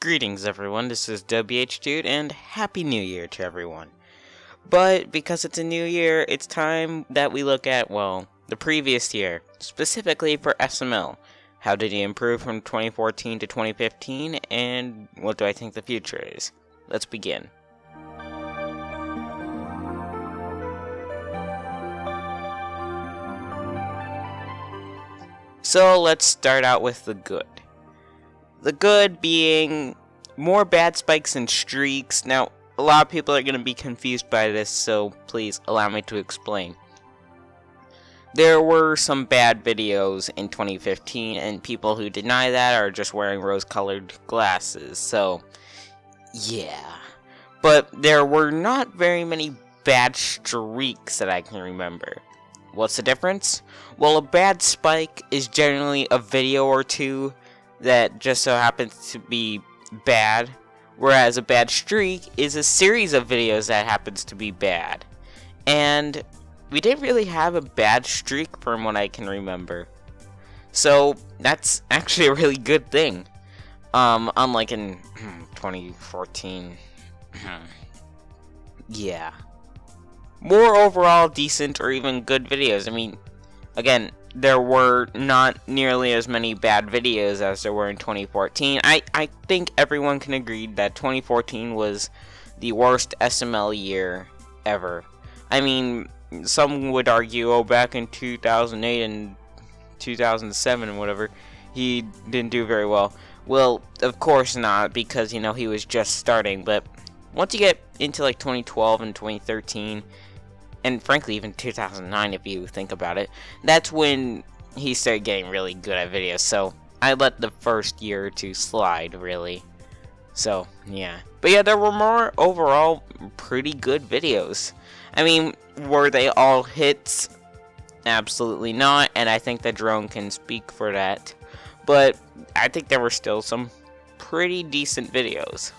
Greetings everyone, this is dabhdude and Happy New Year to everyone. But because it's a new year, it's time that we look at, well, the previous year, specifically for SML. How did he improve from 2014 to 2015, and what do I think the future is? Let's begin. So let's start out with the good. The good being more bad spikes and streaks. Now, a lot of people are going to be confused by this, so please allow me to explain. There were some bad videos in 2015, and people who deny that are just wearing rose-colored glasses, so yeah. But there were not very many bad streaks that I can remember. What's the difference? Well, a bad spike is generally a video or two that just so happens to be bad, whereas a bad streak is a series of videos that happens to be bad. And we didn't really have a bad streak from what I can remember. So that's actually a really good thing. Unlike in 2014. Yeah. More overall decent or even good videos. I mean, again, there were not nearly as many bad videos as there were in 2014. I think everyone can agree that 2014 was the worst SML year ever. I mean, some would argue, oh, back in 2008 and 2007 and whatever, he didn't do very well. Well, of course not, because, you know, he was just starting. But once you get into, like, 2012 and 2013... and frankly, even 2009, if you think about it, that's when he started getting really good at videos. So I let the first year or two slide, really. So, yeah. But yeah, there were more overall pretty good videos. I mean, were they all hits? Absolutely not, and I think that Drone can speak for that. But I think there were still some pretty decent videos.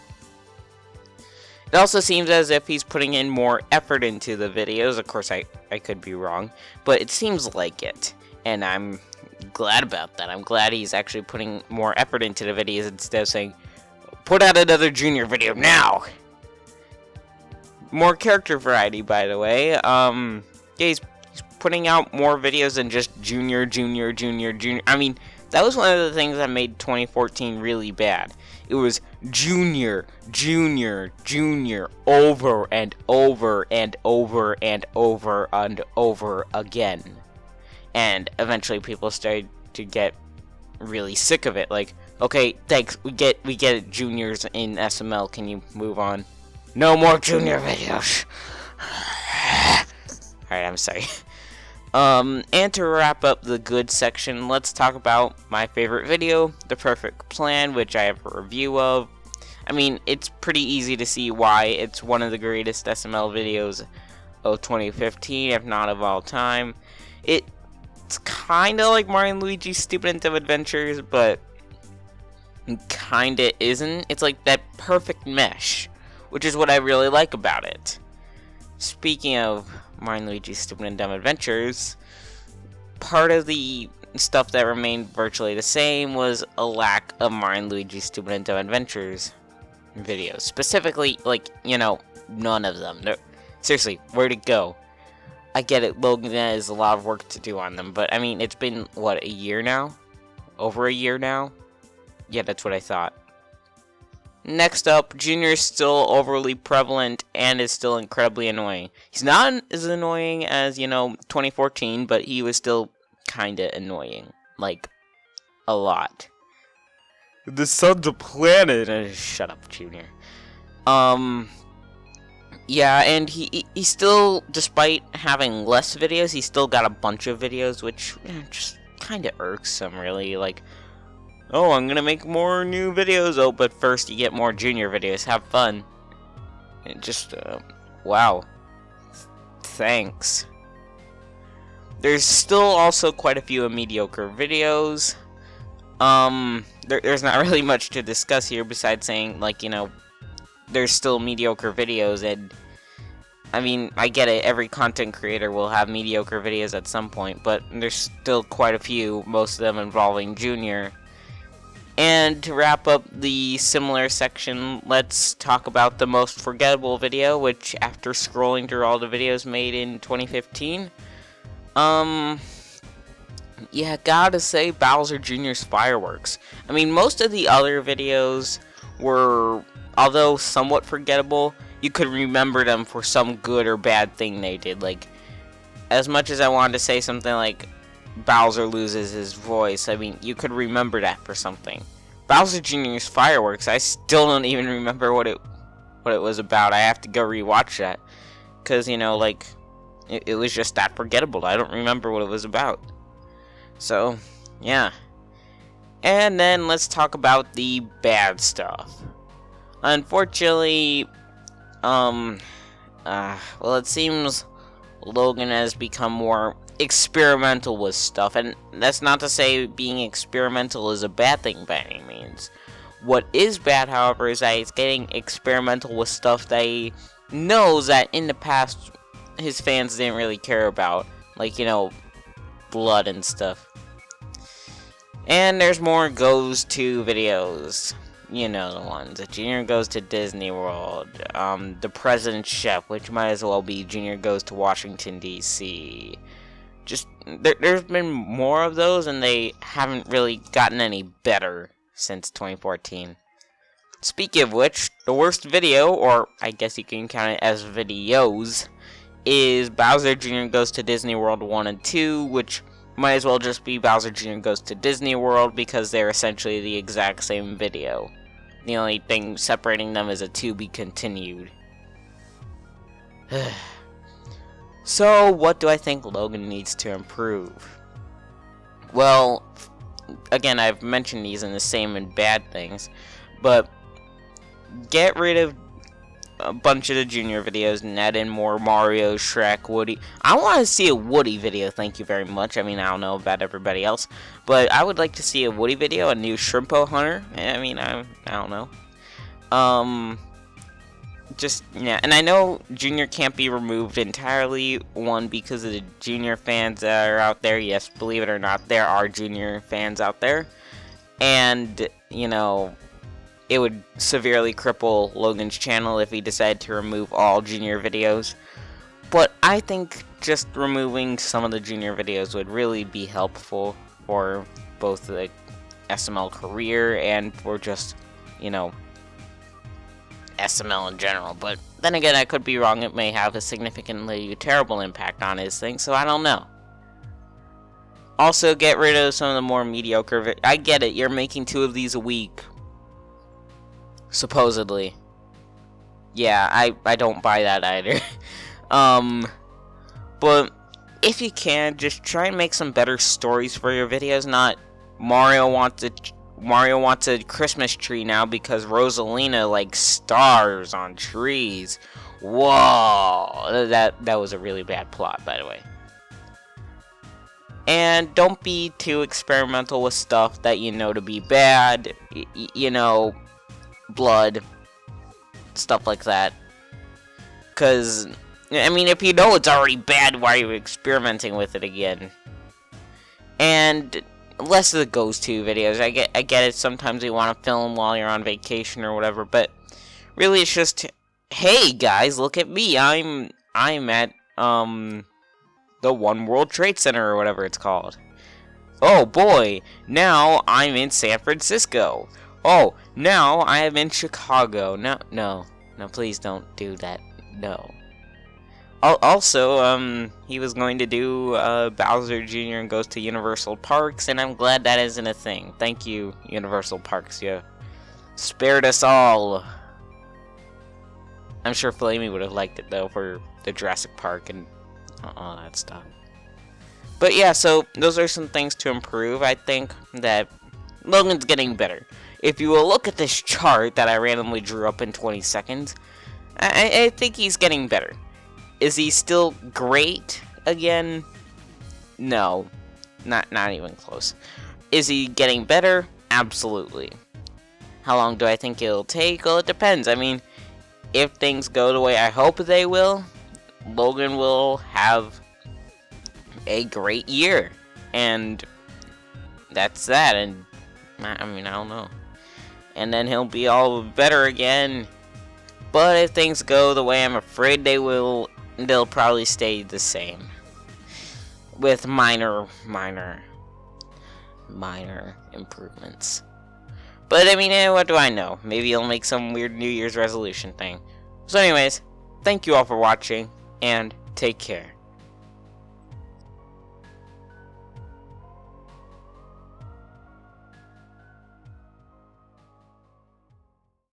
It also seems as if he's putting in more effort into the videos. Of course, I could be wrong, but it seems like it. And I'm glad about that. I'm glad he's actually putting more effort into the videos instead of saying, put out another Junior video now! More character variety, by the way. Yeah, he's putting out more videos than just Junior. I mean, that was one of the things that made 2014 really bad. It was Junior, over and over and over and over and over again. And eventually people started to get really sick of it. Like, okay, thanks, we get it, Juniors in SML, can you move on? No more Junior videos. Alright, I'm sorry. And to wrap up the good section, let's talk about my favorite video, The Perfect Plan, which I have a review of. I mean, it's pretty easy to see why it's one of the greatest SML videos of 2015, if not of all time. It's kind of like Mario and Luigi's Stupid and Dumb Adventures, but kind of isn't. It's like that perfect mesh, which is what I really like about it. Speaking of Mario and Luigi's Stupid and Dumb Adventures, part of the stuff that remained virtually the same was a lack of Mario and Luigi's Stupid and Dumb Adventures videos. Specifically, like, you know, none of them. Seriously, where'd it go? I get it, Logan has a lot of work to do on them, but I mean, it's been, what, a year now? Over a year now? Yeah, that's what I thought. Next up, Junior is still overly prevalent and is still incredibly annoying. He's not as annoying as, you know, 2014, but he was still kinda annoying. Like, a lot. The sun's a planet. Shut up, Junior. Yeah, and he still, despite having less videos, he still got a bunch of videos, which just kinda irksome, really. Like, oh, I'm gonna make more new videos. Oh, but first you get more Junior videos. Have fun. And just, wow. Thanks. There's still also quite a few mediocre videos. There's not really much to discuss here besides saying, like, you know, there's still mediocre videos, and I mean, I get it, every content creator will have mediocre videos at some point, but there's still quite a few, most of them involving Junior. And to wrap up the similar section, let's talk about the most forgettable video, which after scrolling through all the videos made in 2015, yeah, gotta say Bowser Jr.'s Fireworks. I mean, most of the other videos were, although somewhat forgettable, you could remember them for some good or bad thing they did. Like, as much as I wanted to say something like Bowser loses his voice, I mean, you could remember that for something. Bowser Jr.'s Fireworks, I still don't even remember what it was about. I have to go rewatch that, because, you know, like, it was just that forgettable. I don't remember what it was about. So, yeah. And then let's talk about the bad stuff. Unfortunately, well, it seems Logan has become more experimental with stuff, and that's not to say being experimental is a bad thing by any means. What is bad, however, is that he's getting experimental with stuff that he knows that in the past his fans didn't really care about, like, you know, blood and stuff. And there's more goes to videos. You know the ones. Junior goes to Disney World. The President's Chef, which might as well be Junior goes to Washington, D.C. Just, there's been more of those, and they haven't really gotten any better since 2014. Speaking of which, the worst video, or I guess you can count it as videos, is Bowser Jr. Goes to Disney World 1 and 2, which might as well just be Bowser Jr. Goes to Disney World, because they're essentially the exact same video. The only thing separating them is a to be continued. So, what do I think Logan needs to improve? Well, again, I've mentioned these in the same and bad things, but get rid of a bunch of the Junior videos and add in more Mario, Shrek, Woody. I want to see a Woody video, thank you very much. I mean, I don't know about everybody else, but I would like to see a Woody video, a new Shrimpo Hunter. I mean, I don't know. Just, yeah, and I know Junior can't be removed entirely, one, because of the Junior fans that are out there. Yes, believe it or not, there are Junior fans out there. And, you know, it would severely cripple Logan's channel if he decided to remove all Junior videos. But I think just removing some of the Junior videos would really be helpful for both the SML career and for just, you know, SML in general. But then again, I could be wrong. It may have a significantly terrible impact on his thing, so I don't know. Also, get rid of some of the more mediocre I get it, you're making 2 of these a week. Supposedly. Yeah, I don't buy that either. But if you can, just try and make some better stories for your videos, not Mario wants a Christmas tree now because Rosalina likes stars on trees. Whoa, that was a really bad plot, by the way. And don't be too experimental with stuff that you know to be bad. You know, blood, stuff like that. Because, I mean, if you know it's already bad, why are you experimenting with it again? And less of the goes to videos. I get it. Sometimes you want to film while you're on vacation or whatever, but really it's just, hey guys, look at me. I'm at the One World Trade Center or whatever it's called. Oh boy, now I'm in San Francisco. Oh, now I am in Chicago. No, please don't do that. No. Also, he was going to do Bowser Jr. Goes to Universal Parks, and I'm glad that isn't a thing. Thank you, Universal Parks. You spared us all. I'm sure Flamey would have liked it, though, for the Jurassic Park and all that stuff. But yeah, so those are some things to improve. I think that Logan's getting better. If you will look at this chart that I randomly drew up in 20 seconds, I think he's getting better. Is he still great again? No, not even close. Is he getting better? Absolutely. How long do I think it'll take? Well, it depends. I mean, if things go the way I hope they will, Logan will have a great year. And that's that. And I mean, I don't know. And then he'll be all better again. But if things go the way I'm afraid they will, they'll probably stay the same. With minor improvements. But I mean, what do I know? Maybe he'll make some weird New Year's resolution thing. So anyways, thank you all for watching, and take care.